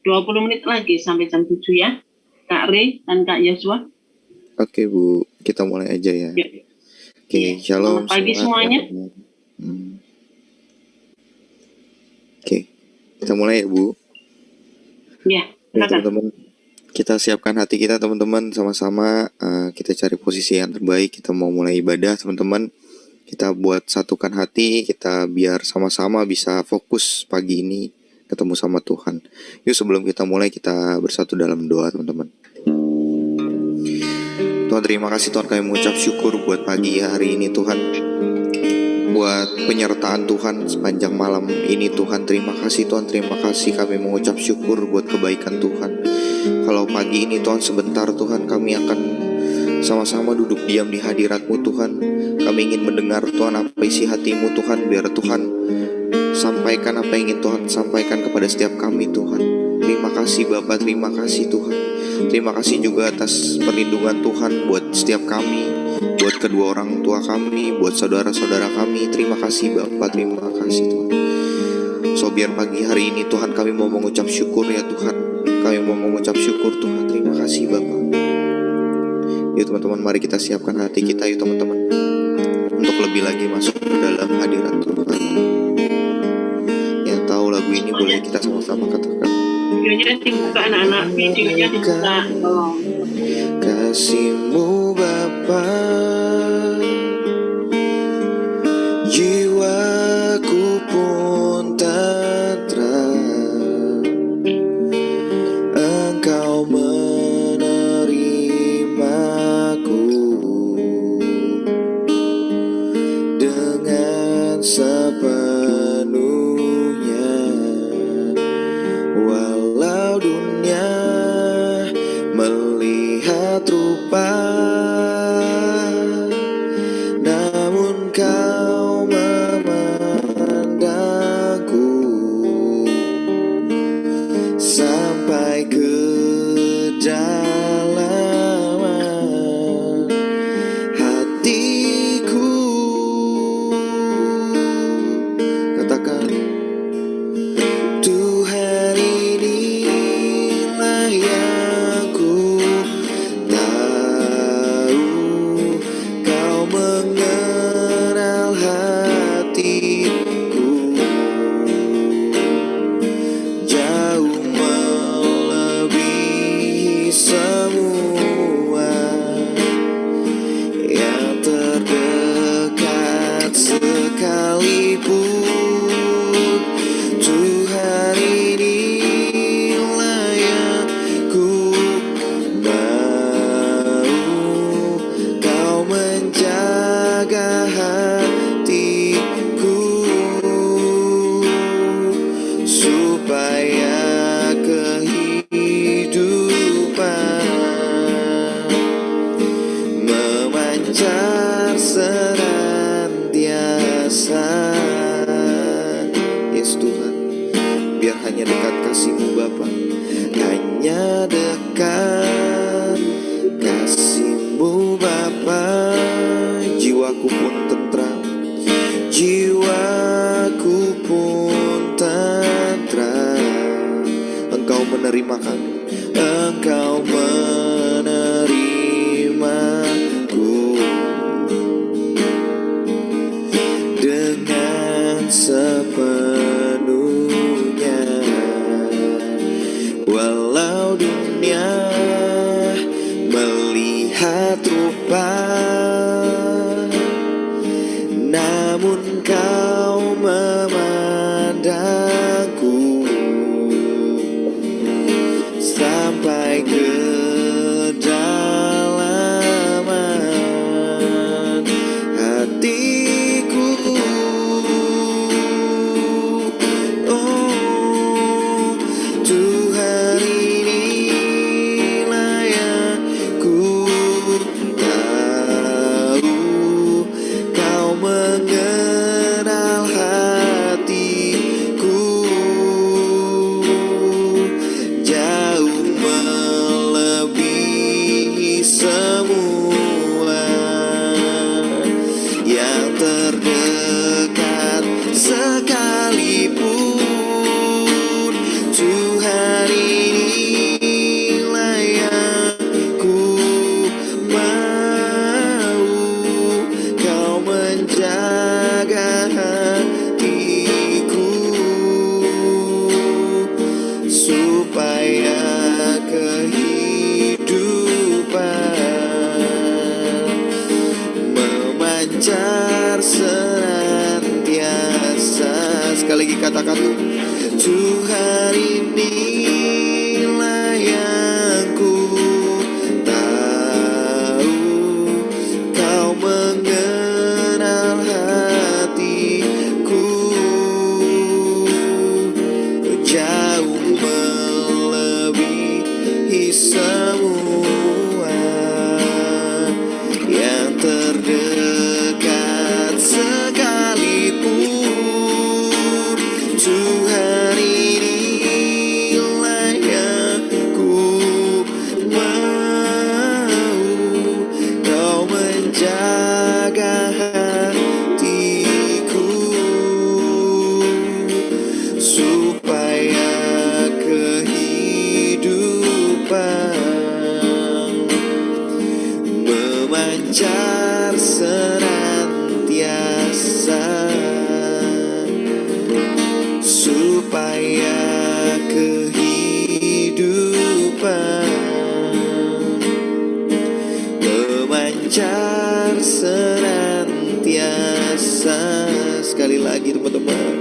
20 menit lagi sampai jam 7 ya, Kak Rey dan Kak Yosua. Oke Bu, kita mulai aja ya. Oke, shalom. Selamat pagi semuanya. Oke, kita mulai ya Bu. Ya, teman-teman, kita siapkan hati kita teman-teman, sama-sama kita cari posisi yang terbaik. Kita mau mulai ibadah teman-teman. Kita buat satukan hati kita biar sama-sama bisa fokus pagi ini ketemu sama Tuhan. Yuk sebelum kita mulai kita bersatu dalam doa teman-teman. Tuhan, terima kasih Tuhan, kami mengucap syukur buat pagi hari ini Tuhan, buat penyertaan Tuhan sepanjang malam ini Tuhan. Terima kasih Tuhan, terima kasih, kami mengucap syukur buat kebaikan Tuhan. Kalau pagi ini Tuhan sebentar Tuhan kami akan sama-sama duduk diam di hadirat-Mu Tuhan. Kami ingin mendengar Tuhan apa isi hati-Mu Tuhan, biar Tuhan sampaikan apa yang ingin Tuhan sampaikan kepada setiap kami Tuhan. Terima kasih Bapa, terima kasih Tuhan. Terima kasih juga atas perlindungan Tuhan buat setiap kami, buat kedua orang tua kami, buat saudara-saudara kami. Terima kasih Bapa, terima kasih Tuhan. So biar pagi hari ini Tuhan kami mau mengucap syukur ya Tuhan. Kami mau mengucap syukur Tuhan. Terima kasih Bapa. Yuk teman-teman, mari kita siapkan hati kita yuk teman-teman, untuk lebih lagi masuk ke dalam hadirat Tuhan. Yang tahu lagu ini boleh kita sama-sama katakan. Videonya dibuka anak-anak, videonya dibuka. Kasih-Mu Bapa, jiwaku pun tenteram. Engkau menerimaku dengan sepenuhnya. Walau dunia melihat rupa, namun Kau memandangku sampai ke dalaman hatiku. Katakan, Tuhan inilah yang ku tahu, Kau mengenal hatiku jauh melebihi semua yang terdekat sekalipun. Tuhan inilah yang ku mau, Kau menjaga hatiku supaya kehidupan memancar senantiasa. Yes Tuhan, biar hanya dekat kasih-Mu Bapa, hanya dekat kasih-Mu Bapa, jiwaku pun tentram, jiwaku pun tentram. Engkau menerima kami, Engkau menerimaku dengan sepenuhnya. Walau dunia melihat rupa, namun Kau memandangku sampai ke dalaman hatiku. Oh, Tuhan inilah yang ku tahu, Kau mengenal hatiku jauh melebihi supaya kehidupan memancar senantiasa. Sekali lagi katakan Tuhan, inilah yang ku tahu, Kau mengenal hatiku jauh melebihi semua yang terdekat sekalipun. Tuhan, inilah yang ku mau, Kau menjaga hatiku supaya kehidupan memancar senantiasa, supaya kehidupan memancar senantiasa. Sekali lagi teman-teman,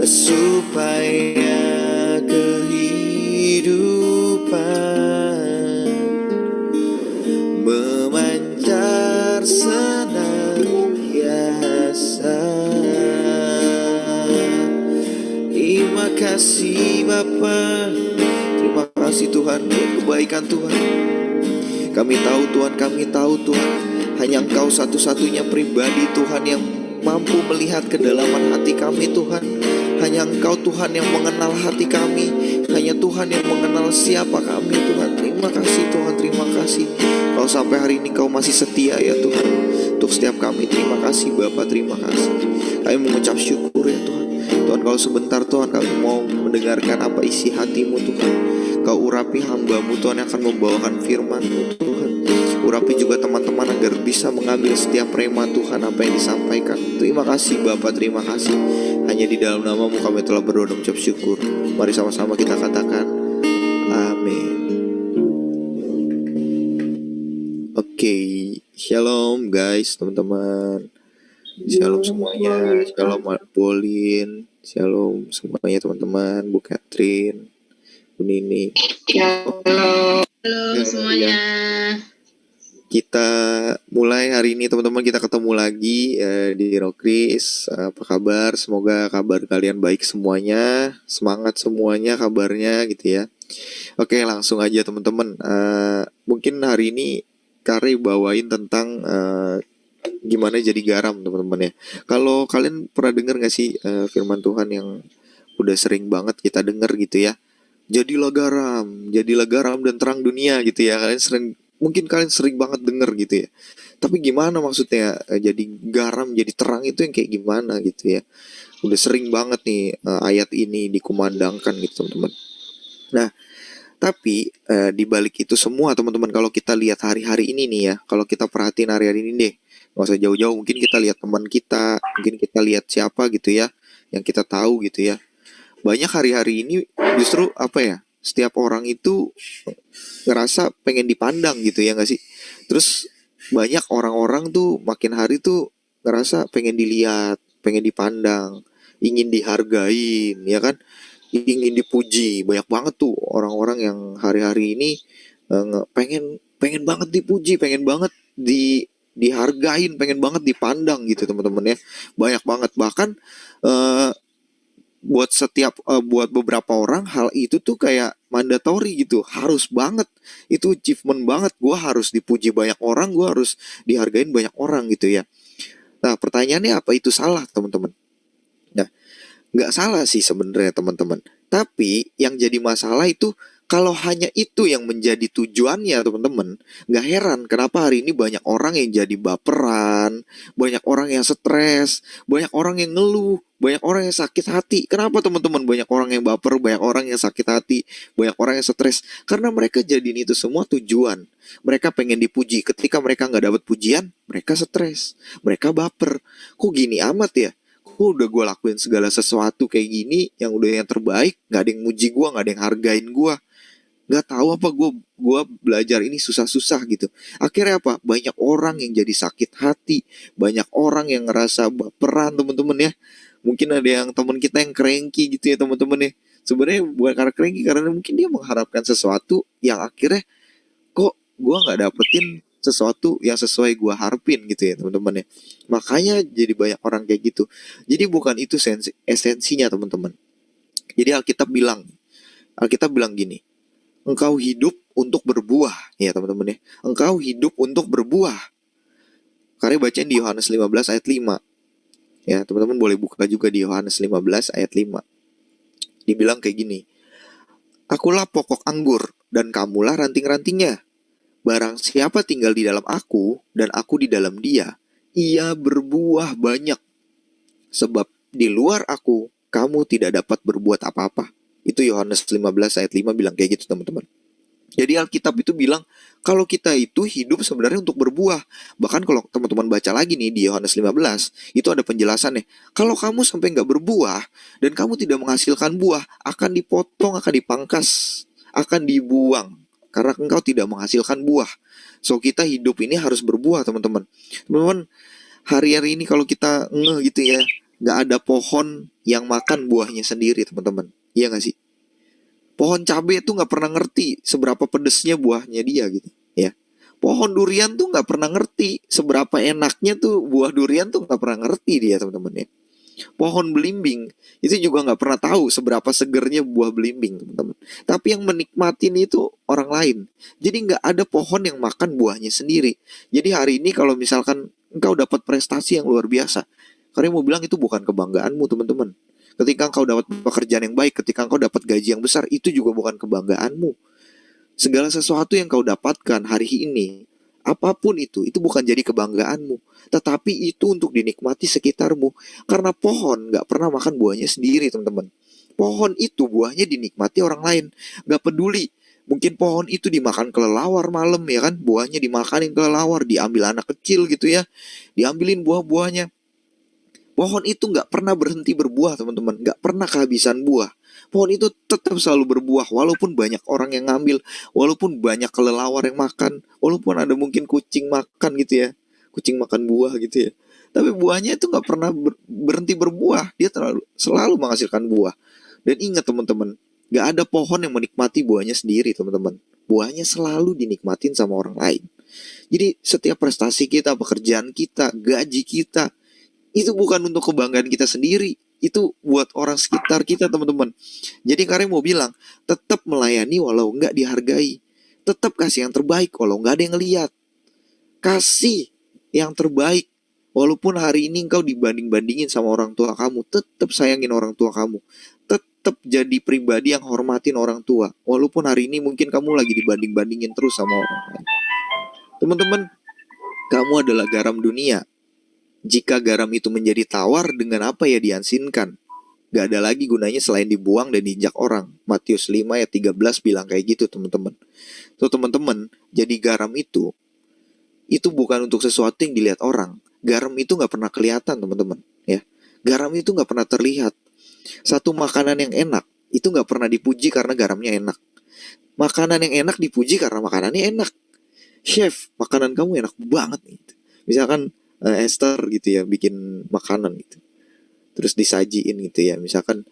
supaya kehidupan memancar senantiasa. Terima kasih Bapa, terima kasih Tuhan buat kebaikan Tuhan. Kami tahu Tuhan, hanya Engkau satu-satunya pribadi Tuhan yang mampu melihat kedalaman hati kami Tuhan. Hanya Engkau Tuhan yang mengenal hati kami, hanya Tuhan yang mengenal siapa kami Tuhan. Terima kasih Tuhan, terima kasih. Kalau sampai hari ini Kau masih setia ya Tuhan untuk setiap kami. Terima kasih Bapa, terima kasih. Kami mengucap syukur ya Tuhan. Tuhan, kalau sebentar Tuhan kami mau mendengarkan apa isi hati-Mu Tuhan. Kau urapi hamba-Mu Tuhan yang akan membawakan firman-Mu Tuhan. Urapi juga teman-teman agar bisa mengambil setiap rema Tuhan apa yang disampaikan. Terima kasih Bapa, terima kasih. Hanya di dalam nama-Mu kami telah berdoa dan mengucap syukur. Mari sama-sama kita katakan amin. Oke, shalom guys, teman-teman. Shalom semuanya, shalom Bolin, shalom semuanya teman-teman, Bu Catherine, Bu Nini. Halo semuanya. Kita mulai hari ini teman-teman, kita ketemu lagi di Rokris. Apa kabar? Semoga kabar kalian baik semuanya, semangat semuanya kabarnya gitu ya. Oke, langsung aja teman-teman. Mungkin hari ini Kari bawain tentang gimana jadi garam teman-teman ya. Kalau kalian pernah dengar gak sih firman Tuhan yang udah sering banget kita dengar gitu ya. Jadilah garam dan terang dunia gitu ya. Mungkin kalian sering banget dengar gitu ya. Tapi gimana maksudnya jadi garam, jadi terang itu yang kayak gimana gitu ya. Udah sering banget nih ayat ini dikumandangkan gitu teman-teman. Nah, tapi di balik itu semua teman-teman, kalau kita lihat hari-hari ini nih ya, kalau kita perhatiin hari-hari ini deh, nggak usah jauh-jauh, mungkin kita lihat teman kita, mungkin kita lihat siapa gitu ya, yang kita tahu gitu ya. Banyak hari-hari ini justru apa ya, setiap orang itu ngerasa pengen dipandang gitu ya nggak sih? Terus banyak orang-orang tuh makin hari tuh ngerasa pengen dilihat, pengen dipandang, ingin dihargain, ya kan? Ingin dipuji. Banyak banget tuh orang-orang yang hari-hari ini pengen pengen banget dipuji, pengen banget dihargain, pengen banget dipandang gitu teman-teman ya. Banyak banget, bahkan eh, buat beberapa orang hal itu tuh kayak mandatory gitu, harus banget, itu achievement banget, gue harus dipuji banyak orang, gue harus dihargain banyak orang gitu ya. Nah pertanyaannya, apa itu salah teman-teman? Nah, nggak salah sih sebenarnya teman-teman. Tapi yang jadi masalah itu kalau hanya itu yang menjadi tujuannya teman-teman, nggak heran kenapa hari ini banyak orang yang jadi baperan, banyak orang yang stres, banyak orang yang ngeluh, banyak orang yang sakit hati. Kenapa teman-teman banyak orang yang baper, banyak orang yang sakit hati, banyak orang yang stres? Karena mereka jadiin itu semua tujuan. Mereka pengen dipuji. Ketika mereka nggak dapat pujian, mereka stres, mereka baper. Kok gini amat ya? kok udah gue lakuin segala sesuatu kayak gini, yang udah yang terbaik, nggak ada yang muji gue, nggak ada yang hargain gue. Nggak tahu apa gue belajar ini susah-susah gitu. Akhirnya apa? Banyak orang yang jadi sakit hati, banyak orang yang ngerasa baperan teman-teman ya. Mungkin ada yang teman kita yang cranky gitu ya teman-teman ya. Sebenarnya bukan karena cranky, karena mungkin dia mengharapkan sesuatu yang akhirnya kok gue nggak dapetin sesuatu yang sesuai gue harapin gitu ya teman-teman ya. Makanya jadi banyak orang kayak gitu. Jadi bukan itu esensinya teman-teman. Jadi Alkitab bilang gini, engkau hidup untuk berbuah ya teman-teman ya. Engkau hidup untuk berbuah. Karya bacaan di Yohanes 15 ayat 5. Ya, teman-teman boleh buka juga di Yohanes 15 ayat 5. Dibilang kayak gini, akulah pokok anggur dan kamulah ranting-rantingnya. Barang siapa tinggal di dalam aku dan aku di dalam dia, ia berbuah banyak. Sebab di luar aku, kamu tidak dapat berbuat apa-apa. Itu Yohanes 15 ayat 5 bilang kayak gitu teman-teman. Jadi Alkitab itu bilang kalau kita itu hidup sebenarnya untuk berbuah. Bahkan kalau teman-teman baca lagi nih di Yohanes 15, itu ada penjelasannya. Kalau kamu sampai nggak berbuah dan kamu tidak menghasilkan buah, akan dipotong, akan dipangkas, akan dibuang. Karena engkau tidak menghasilkan buah. So kita hidup ini harus berbuah teman-teman. Teman-teman, hari-hari ini kalau kita gitu ya, nggak ada pohon yang makan buahnya sendiri teman-teman. Iya nggak sih? Pohon cabai tuh nggak pernah ngerti seberapa pedesnya buahnya dia gitu ya. Pohon durian tuh nggak pernah ngerti seberapa enaknya tuh buah durian tuh nggak pernah ngerti dia teman-teman ya. Pohon belimbing itu juga nggak pernah tahu seberapa segernya buah belimbing teman-teman. Tapi yang menikmatin itu orang lain. Jadi nggak ada pohon yang makan buahnya sendiri. Jadi hari ini kalau misalkan engkau dapat prestasi yang luar biasa, karena mau bilang itu bukan kebanggaanmu teman-teman. Ketika engkau dapat pekerjaan yang baik, ketika engkau dapat gaji yang besar, itu juga bukan kebanggaanmu. Segala sesuatu yang kau dapatkan hari ini, apapun itu bukan jadi kebanggaanmu. Tetapi itu untuk dinikmati sekitarmu. Karena pohon gak pernah makan buahnya sendiri teman-teman. Pohon itu buahnya dinikmati orang lain. Gak peduli. Mungkin pohon itu dimakan kelelawar malam ya kan. Buahnya dimakanin kelelawar. Diambil anak kecil gitu ya. Diambilin buah-buahnya. Pohon itu nggak pernah berhenti berbuah teman-teman, nggak pernah kehabisan buah. Pohon itu tetap selalu berbuah, walaupun banyak orang yang ngambil, walaupun banyak kelelawar yang makan, walaupun ada mungkin kucing makan gitu ya, kucing makan buah gitu ya. Tapi buahnya itu nggak pernah berhenti berbuah, dia selalu menghasilkan buah. Dan ingat teman-teman, nggak ada pohon yang menikmati buahnya sendiri teman-teman. Buahnya selalu dinikmatin sama orang lain. Jadi setiap prestasi kita, pekerjaan kita, gaji kita, itu bukan untuk kebanggaan kita sendiri, itu buat orang sekitar kita teman-teman. Jadi Karim mau bilang, tetap melayani walau nggak dihargai, tetap kasih yang terbaik walau nggak ada yang lihat, kasih yang terbaik walaupun hari ini engkau dibanding-bandingin sama orang tua kamu, tetap sayangin orang tua kamu, tetap jadi pribadi yang hormatin orang tua walaupun hari ini mungkin kamu lagi dibanding-bandingin terus sama orang lain. Teman-teman, kamu adalah garam dunia. Jika garam itu menjadi tawar, dengan apa ya diasinkan? Gak ada lagi gunanya selain dibuang dan diinjak orang. Matius 5 ayat 13 bilang kayak gitu teman-teman. So teman-teman, jadi garam itu bukan untuk sesuatu yang dilihat orang. Garam itu gak pernah kelihatan teman-teman ya. Garam itu gak pernah terlihat. Satu makanan yang enak itu gak pernah dipuji karena garamnya enak. Makanan yang enak dipuji karena makanannya enak. Chef, makanan kamu enak banget gitu. Misalkan Esther gitu ya bikin makanan gitu, terus disajiin gitu ya, misalkan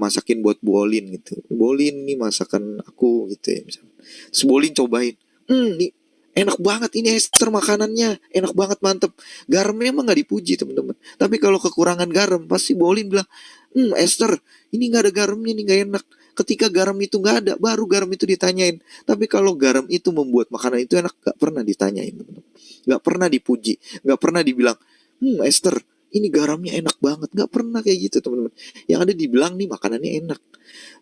masakin buat Bolin gitu, Bolin nih masakan aku gitu ya misalkan. Terus Bolin cobain, nih enak banget ini Esther makanannya, enak banget mantep. Garamnya emang nggak dipuji teman-teman, tapi kalau kekurangan garam pasti Bolin bilang, Esther ini nggak ada garamnya, nih nggak enak. Ketika garam itu nggak ada, baru garam itu ditanyain. Tapi kalau garam itu membuat makanan itu enak, nggak pernah ditanyain teman-teman, nggak pernah dipuji, nggak pernah dibilang, Esther ini garamnya enak banget, nggak pernah kayak gitu teman-teman. Yang ada dibilang nih makanannya enak.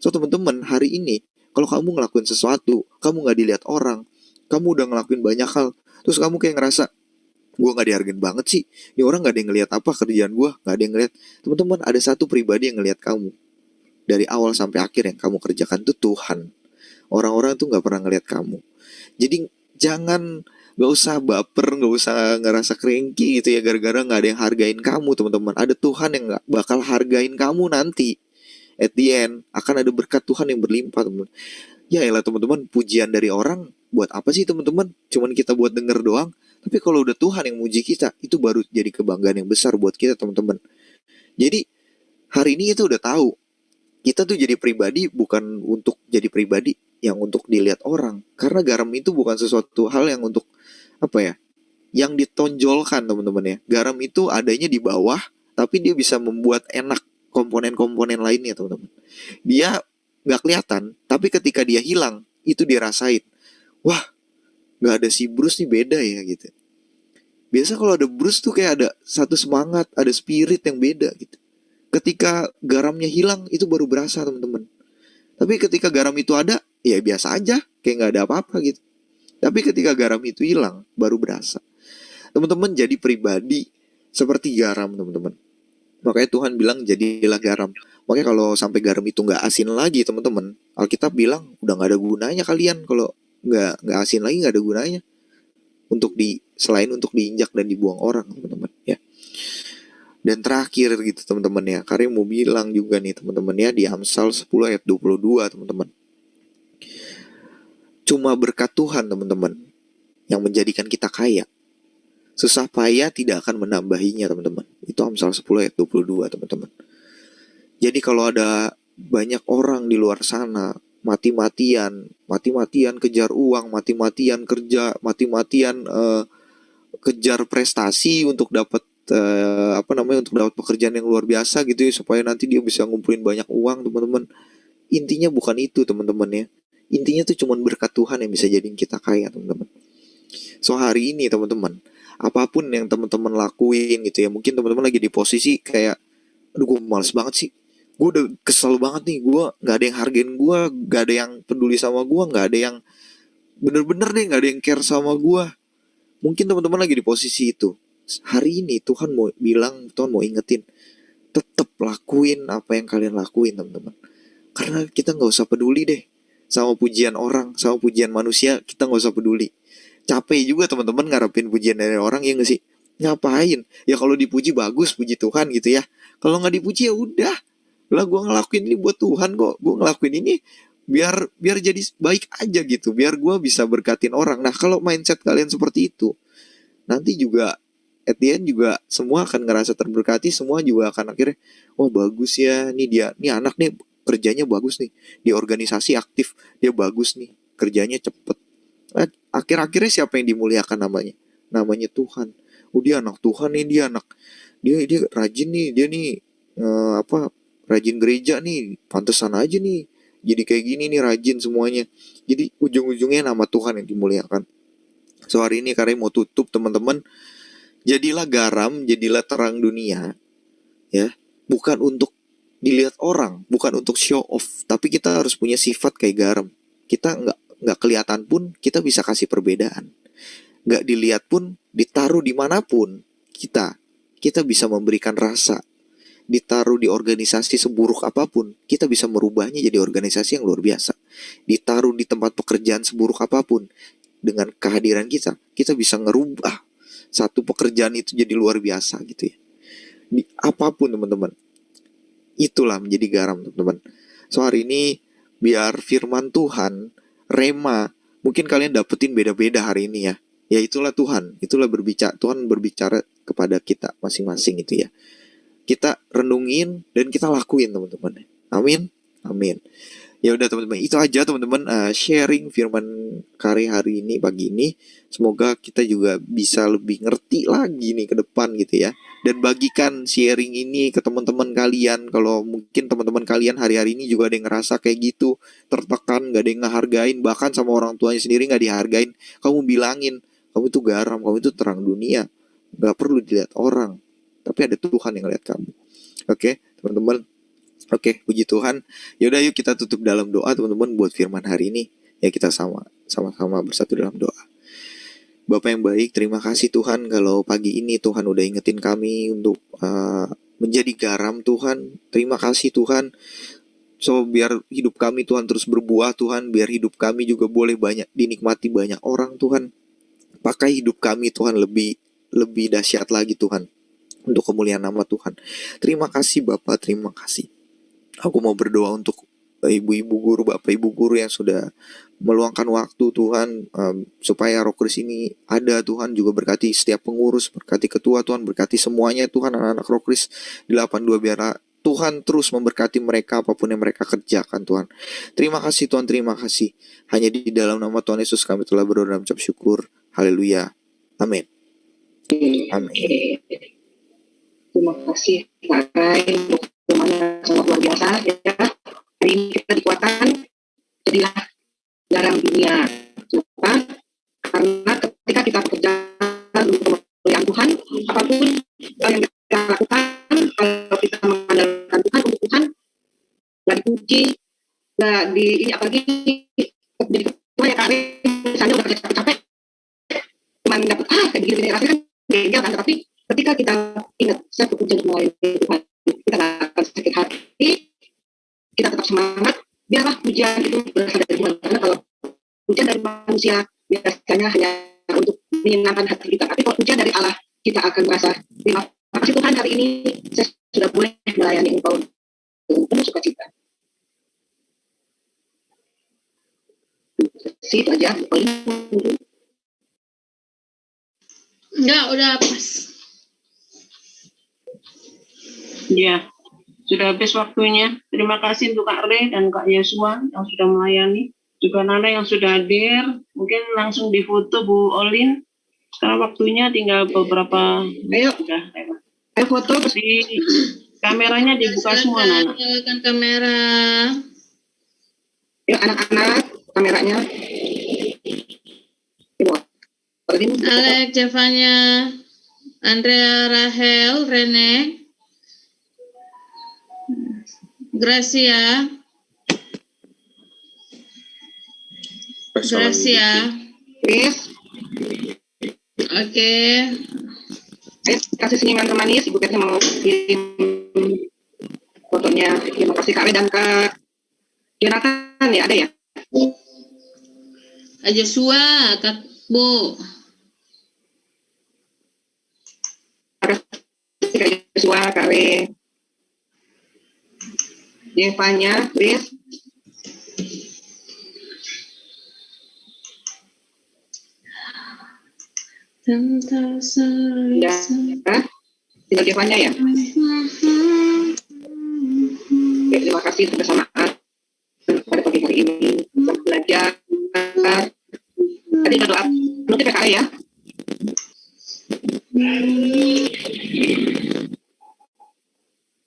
So teman-teman, hari ini kalau kamu ngelakuin sesuatu, kamu nggak dilihat orang, kamu udah ngelakuin banyak hal, terus kamu kayak ngerasa gue nggak dihargain banget sih, ini orang nggak ada yang ngeliat apa kerjaan gue, nggak ada yang ngeliat. Teman-teman, ada satu pribadi yang ngeliat kamu dari awal sampai akhir, yang kamu kerjakan tuh Tuhan. Orang-orang tuh nggak pernah ngeliat kamu. Jadi Jangan, gak usah baper, gak usah ngerasa cranky gitu ya gara-gara gak ada yang hargain kamu teman-teman. Ada Tuhan yang gak bakal hargain kamu nanti. At the end akan ada berkat Tuhan yang berlimpah teman. Ya elah teman-teman, pujian dari orang buat apa sih teman-teman? Cuman kita buat denger doang. Tapi kalau udah Tuhan yang muji kita, itu baru jadi kebanggaan yang besar buat kita teman-teman. Jadi hari ini kita udah tahu, kita tuh jadi pribadi bukan untuk jadi pribadi yang untuk dilihat orang. Karena garam itu bukan sesuatu hal yang untuk apa ya, yang ditonjolkan teman-teman ya. Garam itu adanya di bawah, tapi dia bisa membuat enak komponen-komponen lainnya teman-teman. Dia nggak kelihatan, tapi ketika dia hilang, itu dirasain. Wah, nggak ada si Bruce nih, beda ya gitu. Biasa kalau ada Bruce tuh kayak ada satu semangat, ada spirit yang beda gitu. Ketika garamnya hilang, itu baru berasa teman-teman. Tapi ketika garam itu ada, ya biasa aja, kayak nggak ada apa-apa gitu. Tapi ketika garam itu hilang, baru berasa. Teman-teman jadi pribadi seperti garam teman-teman. Makanya Tuhan bilang jadilah garam. Makanya kalau sampai garam itu nggak asin lagi teman-teman, Alkitab bilang udah nggak ada gunanya kalian. Kalau nggak asin lagi, nggak ada gunanya untuk selain untuk diinjak dan dibuang orang teman-teman ya. Dan terakhir gitu teman-teman ya, Karim mau bilang juga nih teman-teman ya, di Amsal 10 ayat 22 teman-teman. Cuma berkat Tuhan teman-teman yang menjadikan kita kaya. Susah payah tidak akan menambahinya teman-teman. Itu Amsal 10 ayat 22 teman-teman. Jadi kalau ada banyak orang di luar sana mati-matian kejar uang, mati-matian kerja, mati-matian kejar prestasi untuk dapat untuk dapat pekerjaan yang luar biasa gitu ya, supaya nanti dia bisa ngumpulin banyak uang teman-teman. Intinya bukan itu teman-teman ya. Intinya tuh cuma berkat Tuhan yang bisa jadiin kita kaya teman-teman. So hari ini teman-teman, apapun yang teman-teman lakuin gitu ya, mungkin teman-teman lagi di posisi kayak, aduh gue males banget sih, gue udah kesel banget nih, gue nggak ada yang hargain gue, nggak ada yang peduli sama gue, nggak ada yang bener-bener deh, nggak ada yang care sama gue. Mungkin teman-teman lagi di posisi itu. Hari ini Tuhan mau bilang, Tuhan mau ingetin, tetap lakuin apa yang kalian lakuin teman-teman. Karena kita nggak usah peduli deh sama pujian orang, sama pujian manusia, kita nggak usah peduli. Capek juga teman-teman ngarepin pujian dari orang, ya nggak sih? Ngapain? Ya kalau dipuji bagus, puji Tuhan gitu ya. Kalau nggak dipuji ya udah. Lah gue ngelakuin ini buat Tuhan kok. Gue ngelakuin ini biar jadi baik aja gitu. Biar gue bisa berkatin orang. Nah kalau mindset kalian seperti itu, nanti juga at the end juga semua akan ngerasa terberkati. Semua juga akan akhirnya, oh bagus ya, nih anak nih kerjanya bagus nih, di organisasi aktif, dia bagus nih, kerjanya cepet. Akhir-akhirnya siapa yang dimuliakan namanya? Namanya Tuhan. Oh dia anak Tuhan nih, dia rajin nih, dia nih rajin gereja nih, pantesan aja nih jadi kayak gini nih, rajin semuanya. Jadi ujung-ujungnya nama Tuhan yang dimuliakan. So hari ini Karim mau tutup teman-teman, jadilah garam, jadilah terang dunia ya, bukan untuk dilihat orang, bukan untuk show off, tapi kita harus punya sifat kayak garam. Kita nggak kelihatan pun kita bisa kasih perbedaan, nggak dilihat pun, ditaruh dimanapun kita bisa memberikan rasa. Ditaruh di organisasi seburuk apapun, kita bisa merubahnya jadi organisasi yang luar biasa. Ditaruh di tempat pekerjaan seburuk apapun, dengan kehadiran kita bisa ngerubah satu pekerjaan itu jadi luar biasa gitu ya. Di apapun teman-teman, itulah menjadi garam teman-teman. So hari ini biar firman Tuhan, rema, mungkin kalian dapetin beda-beda hari ini ya. Ya itulah Tuhan Tuhan berbicara kepada kita masing-masing itu ya. Kita renungin dan kita lakuin teman-teman. Amin. Amin. Ya udah teman-teman, itu aja teman-teman, sharing firman Kari hari ini, pagi ini. Semoga kita juga bisa lebih ngerti lagi nih ke depan gitu ya. Dan bagikan sharing ini ke teman-teman kalian. Kalau mungkin teman-teman kalian hari-hari ini juga ada yang ngerasa kayak gitu, tertekan, gak ada yang ngehargain, bahkan sama orang tuanya sendiri gak dihargain. Kamu bilangin, kamu itu garam, kamu itu terang dunia, gak perlu dilihat orang, tapi ada Tuhan yang lihat kamu. Oke, teman-teman. Oke, puji Tuhan. Yaudah yuk kita tutup dalam doa teman-teman buat firman hari ini. Ya kita sama-sama bersatu dalam doa. Bapak yang baik, terima kasih Tuhan kalau pagi ini Tuhan udah ingetin kami untuk menjadi garam Tuhan. Terima kasih Tuhan. So biar hidup kami Tuhan terus berbuah Tuhan, biar hidup kami juga boleh banyak dinikmati banyak orang Tuhan. Pakai hidup kami Tuhan lebih dahsyat lagi Tuhan, untuk kemuliaan nama Tuhan. Terima kasih Bapak, terima kasih. Aku mau berdoa untuk ibu-ibu guru, bapak ibu guru yang sudah meluangkan waktu Tuhan, supaya Roh Kudus ini ada Tuhan. Juga berkati setiap pengurus, berkati ketua Tuhan, berkati semuanya Tuhan, anak-anak Roh Kudus di 82, biar Tuhan terus memberkati mereka apapun yang mereka kerjakan Tuhan. Terima kasih Tuhan, terima kasih. Hanya di dalam nama Tuhan Yesus kami telah berdoa dan mengucap syukur. Haleluya. Amin. Amin. Terima kasih Kak Rai untuk semuanya sangat luar biasa ya. Hari ini kita dikuatkan jadilah garam dunia. Kenapa? Karena ketika kita bekerja untuk kemuliaan Tuhan, apapun yang kita lakukan, kalau kita mengandalkan Tuhan untuk Tuhan, nggak dipuji, nggak di ini, apalagi jadi ketua ya Kak Rai, misalnya udah kerja capek, cuma dapat kayak gini rasanya kan beda kan, tapi ketika kita ingat saya bekerja untuk melayani Tuhan, kita nggak akan sakit hati, kita tetap semangat. Biarlah pujian itu berasal dari Tuhan, karena kalau pujian dari manusia biasanya hanya untuk menyenangkan hati kita, tapi kalau pujian dari Allah, kita akan merasa terima kasih Tuhan, hari ini saya sudah boleh melayani Engkau dengan penuh sukacita. Itu aja. Enggak, udah pas. Ya, sudah habis waktunya. Terima kasih untuk Kak Re dan Kak Yesua yang sudah melayani. Juga Nana yang sudah hadir. Mungkin langsung difoto Bu Olin. Sekarang waktunya tinggal beberapa. Ayo, sudah. Ayo foto. Di kameranya dibuka semua, Nana. Nyalakan kamera. Yuk anak-anak, kameranya. Ibu Olin. Alex, Javanya, Andrea, Rahel, Rene, Gracia, Chris. Oke. Kasih senyuman manis, Ibu Petnya mau kirim fotonya. Terima kasih Kak Re dan Kak Jonathan ya, ada ya? Kak Joshua, Kak Bu. Terima kasih Kak Joshua, Kak Re. Devanya, Chris. Ya, tinggal Devanya ya. Oke, terima kasih kebersamaan pada pagi hari ini. Kita belajar. Tadi ada doa penutup ya Kak Re ya.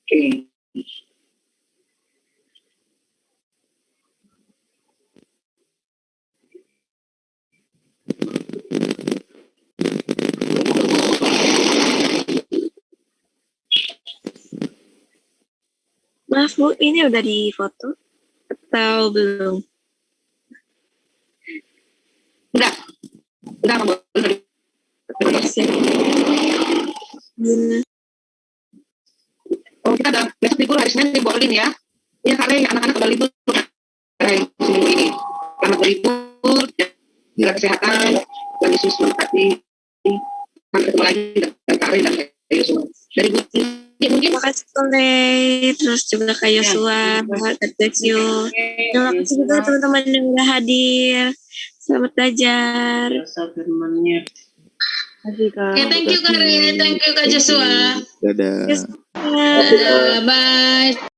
Oke. Maaf Bu, ini udah di foto atau belum? Udah Mbak. Siap. Gimana? Oh, kita ada besok libur hari Senin Ibu Olin ya. Iya Kak Re, anak-anak udah libur seminggu ini. Selamat berlibur, jaga kesehatan, dan Yesus memberkati. Sampai ketemu lagi dengan Kak Re dan Kak Yosua. Dari Bu mungkin. Terima kasih Kole, terus juga Kak Yosua, Kak Teksio. Terima kasih juga teman-teman yang udah hadir. Selamat belajar. Firman-Nya. Oke, thank you Kak Re, thank you Kak Joshua. Dadah. Yes. Dadah, bye.